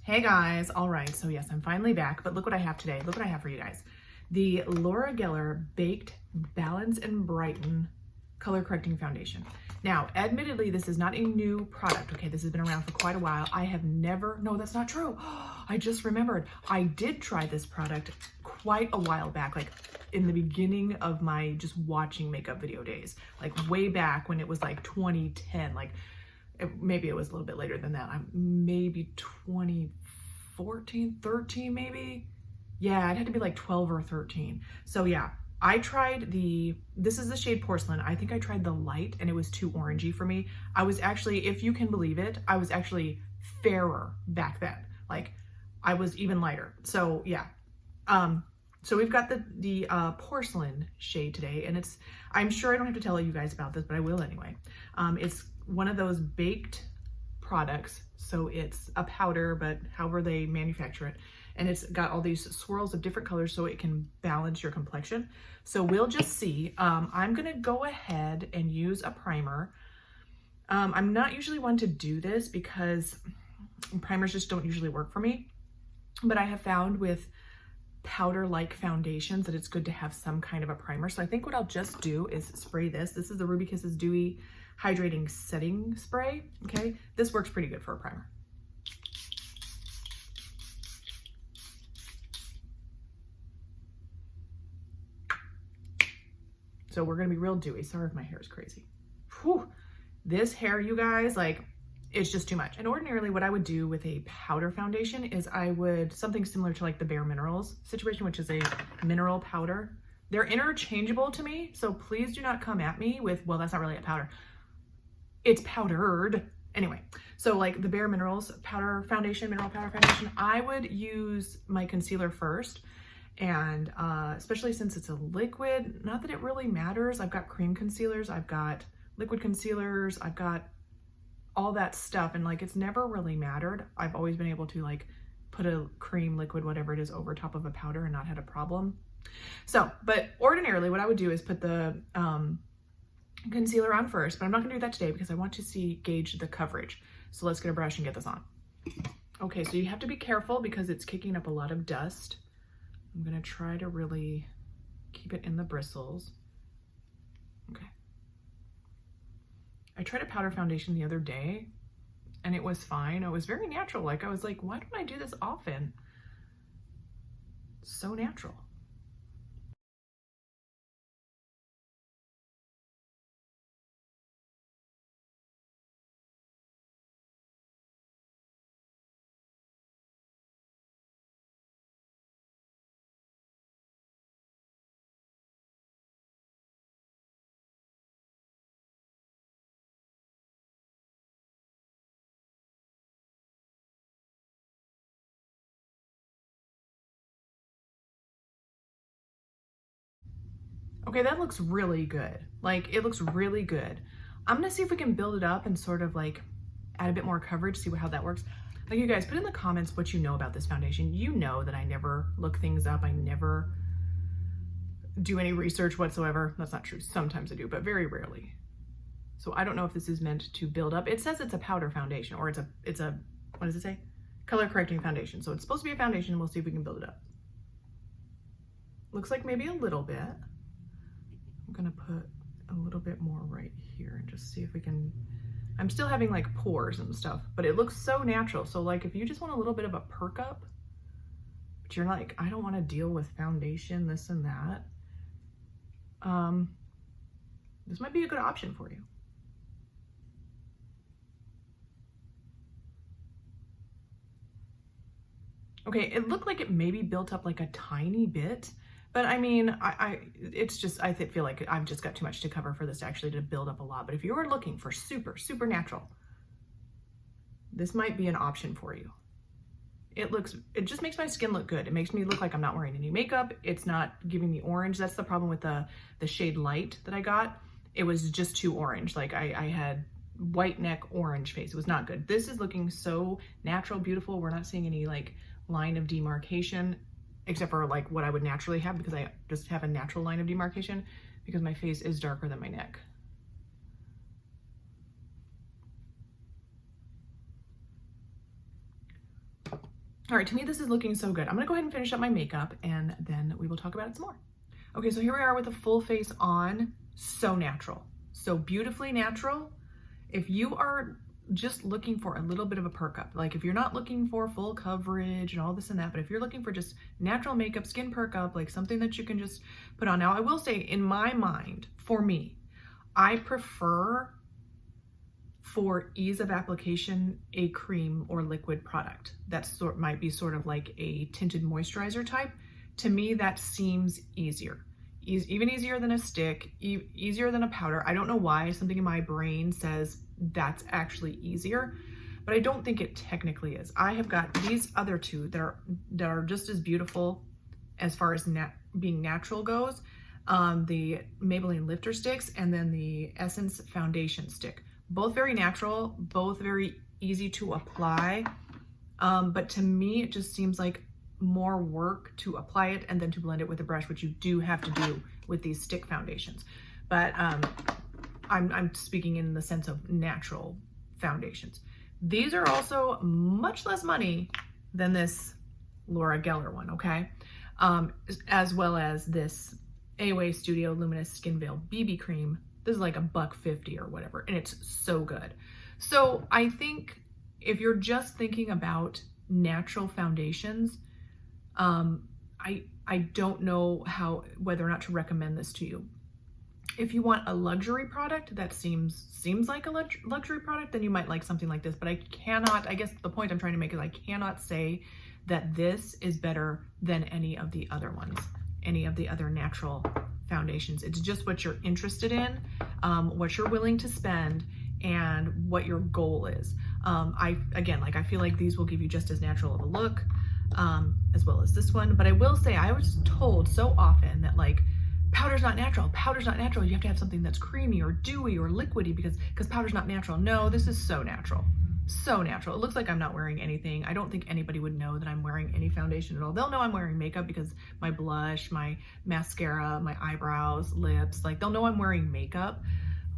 Hey guys, all right, so yes, I'm finally back, but look what I have today. Look what I have for you guys. The Laura Geller Baked Balance and Brighten Color Correcting Foundation. Now, admittedly, this is not a new product, okay? This has been around for quite a while. I have never, no, that's not true. I just remembered. I did try this product quite a while back, like in the beginning of my just watching makeup video days, like way back when it was like 2010, like maybe it was a little bit later than that. Maybe 2014, 13 maybe. Yeah, it had to be like 12 or 13. So yeah, I tried this is the shade Porcelain. I think I tried the light and it was too orangey for me. I was actually, if you can believe it, I was actually fairer back then. Like I was even lighter. So yeah. So we've got the Porcelain shade today, and I'm sure I don't have to tell you guys about this, but I will anyway. It's one of those baked products. So it's a powder, but however they manufacture it. And it's got all these swirls of different colors so it can balance your complexion. So we'll just see. I'm gonna go ahead and use a primer. I'm not usually one to do this because primers just don't usually work for me. But I have found with powder-like foundations that it's good to have some kind of a primer. So I think what I'll just do is spray this. This is the Ruby Kisses Dewy Hydrating Setting Spray, okay? This works pretty good for a primer. So we're gonna be real dewy. Sorry if my hair is crazy. Whew. This hair, you guys, like, it's just too much. And ordinarily what I would do with a powder foundation is I would, something similar to like the Bare Minerals situation, which is a mineral powder. They're interchangeable to me, so please do not come at me with, well, that's not really a powder. It's powdered. Anyway, so like the Bare Minerals powder foundation, mineral powder foundation, I would use my concealer first. And especially since it's a liquid, not that it really matters. I've got cream concealers, I've got liquid concealers, I've got all that stuff, and like it's never really mattered. I've always been able to like put a cream, liquid, whatever it is over top of a powder and not had a problem. So, but ordinarily what I would do is put the concealer on first, but I'm not gonna do that today because I want to gauge the coverage. So let's get a brush and get this on. Okay, so you have to be careful because it's kicking up a lot of dust. I'm gonna try to really keep it in the bristles. Okay. I tried a powder foundation the other day and it was fine. It was very natural. Like I was like, why don't I do this often? So natural. Okay, that looks really good. Like it looks really good. I'm gonna see if we can build it up and sort of like add a bit more coverage, see how that works. Like you guys, put in the comments what you know about this foundation. You know that I never look things up. I never do any research whatsoever. That's not true. Sometimes I do, but very rarely. So I don't know if this is meant to build up. It says it's a powder foundation, or it's a, what does it say? Color correcting foundation. So it's supposed to be a foundation. We'll see if we can build it up. Looks like maybe a little bit. I'm gonna put a little bit more right here and just see if we can, I'm still having like pores and stuff, but it looks so natural. So like if you just want a little bit of a perk up, but you're like, I don't wanna deal with foundation, this and that, this might be a good option for you. Okay, it looked like it maybe built up like a tiny bit, but I mean, it's just, I feel like I've just got too much to cover for this actually to build up a lot. But if you were looking for super, super natural, this might be an option for you. It just makes my skin look good. It makes me look like I'm not wearing any makeup. It's not giving me orange. That's the problem with the shade Light that I got. It was just too orange. Like I had white neck, orange face. It was not good. This is looking so natural, beautiful. We're not seeing any like line of demarcation, except for like what I would naturally have because I just have a natural line of demarcation because my face is darker than my neck. All right, to me, this is looking so good. I'm gonna go ahead and finish up my makeup and then we will talk about it some more. Okay, so here we are with a full face on. So natural, so beautifully natural. If you are just looking for a little bit of a perk up, like if you're not looking for full coverage and all this and that, but if you're looking for just natural makeup, skin perk up, like something that you can just put on. Now, I will say, in my mind, for me, I prefer, for ease of application, a cream or liquid product that might be sort of like a tinted moisturizer type. To me, that seems easier. Even easier than a stick, easier than a powder. I don't know why, something in my brain says that's actually easier, but I don't think it technically is. I have got these other two that are just as beautiful as far as being natural goes. The Maybelline Lifter Sticks and then the Essence Foundation Stick. Both very natural, both very easy to apply. But to me, it just seems like more work to apply it and then to blend it with a brush, which you do have to do with these stick foundations. But I'm speaking in the sense of natural foundations. These are also much less money than this Laura Geller one, okay? As well as this AOA Studio Luminous Skin Veil BB Cream. This is like $1.50 or whatever, and it's so good. So I think if you're just thinking about natural foundations, I don't know whether or not to recommend this to you. If you want a luxury product that seems like a luxury product, then you might like something like this. But I guess the point I'm trying to make is I cannot say that this is better than any of the other ones, any of the other natural foundations. It's just what you're interested in, what you're willing to spend, and what your goal is. I feel like these will give you just as natural of a look, as well as this one. But I will say, I was told so often that like, powder's not natural, you have to have something that's creamy or dewy or liquidy because powder's not natural. No, this is so natural. So natural. It looks like I'm not wearing anything. I don't think anybody would know that I'm wearing any foundation at all. They'll know I'm wearing makeup because my blush, my mascara, my eyebrows, lips, like they'll know I'm wearing makeup,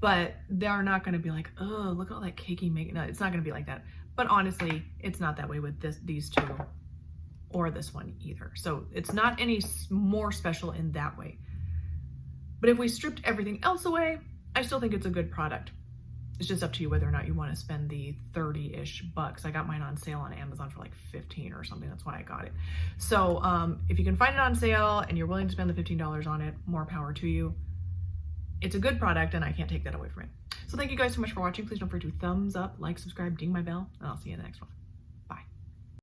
but they're not going to be like, oh, look at all that cakey makeup. No, it's not going to be like that. But honestly, it's not that way with these two or this one either. So it's not any more special in that way. But if we stripped everything else away, I still think it's a good product. It's just up to you whether or not you want to spend the 30-ish bucks. I got mine on sale on Amazon for like 15 or something. That's why I got it. So if you can find it on sale and you're willing to spend the $15 on it, more power to you. It's a good product and I can't take that away from it. So thank you guys so much for watching. Please don't forget to thumbs up, like, subscribe, ding my bell, and I'll see you in the next one.